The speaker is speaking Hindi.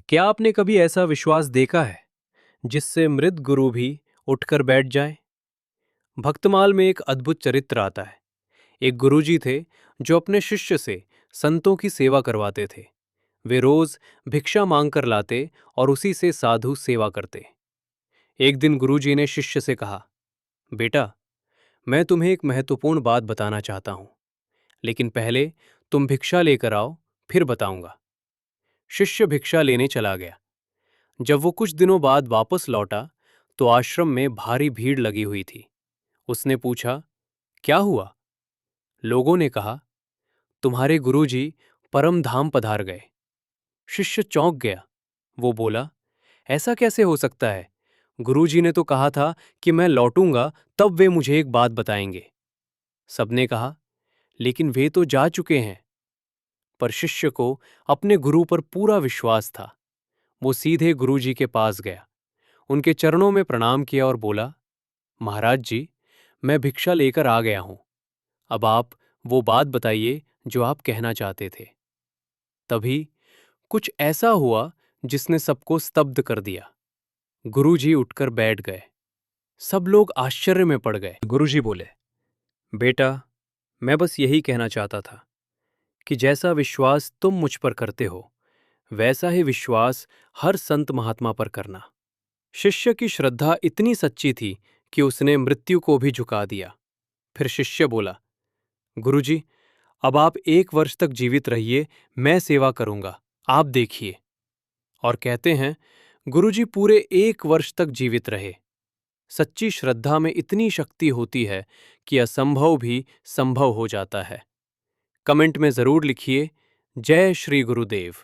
क्या आपने कभी ऐसा विश्वास देखा है जिससे मृत गुरु भी उठकर बैठ जाए? भक्तमाल में एक अद्भुत चरित्र आता है। एक गुरुजी थे जो अपने शिष्य से संतों की सेवा करवाते थे। वे रोज भिक्षा मांगकर लाते और उसी से साधु सेवा करते। एक दिन गुरुजी ने शिष्य से कहा, बेटा, मैं तुम्हें एक महत्वपूर्ण बात बताना चाहता हूं, लेकिन पहले तुम भिक्षा लेकर आओ, फिर बताऊंगा। शिष्य भिक्षा लेने चला गया। जब वो कुछ दिनों बाद वापस लौटा तो आश्रम में भारी भीड़ लगी हुई थी। उसने पूछा, क्या हुआ? लोगों ने कहा, तुम्हारे गुरुजी परम धाम पधार गए। शिष्य चौंक गया। वो बोला, ऐसा कैसे हो सकता है? गुरुजी ने तो कहा था कि मैं लौटूंगा तब वे मुझे एक बात बताएंगे। सबने कहा, लेकिन वे तो जा चुके हैं। पर शिष्य को अपने गुरु पर पूरा विश्वास था। वो सीधे गुरुजी के पास गया, उनके चरणों में प्रणाम किया और बोला, महाराज जी, मैं भिक्षा लेकर आ गया हूं। अब आप वो बात बताइए जो आप कहना चाहते थे। तभी कुछ ऐसा हुआ जिसने सबको स्तब्ध कर दिया। गुरुजी उठकर बैठ गए। सब लोग आश्चर्य में पड़ गए। गुरुजी बोले, बेटा, मैं बस यही कहना चाहता था कि जैसा विश्वास तुम मुझ पर करते हो, वैसा ही विश्वास हर संत महात्मा पर करना। शिष्य की श्रद्धा इतनी सच्ची थी कि उसने मृत्यु को भी झुका दिया। फिर शिष्य बोला, गुरुजी, अब आप 1 वर्ष तक जीवित रहिए, मैं सेवा करूंगा, आप देखिए। और कहते हैं, गुरुजी पूरे 1 वर्ष तक जीवित रहे। सच्ची श्रद्धा में इतनी शक्ति होती है कि असंभव भी संभव हो जाता है। कमेंट में जरूर लिखिए, जय श्री गुरुदेव।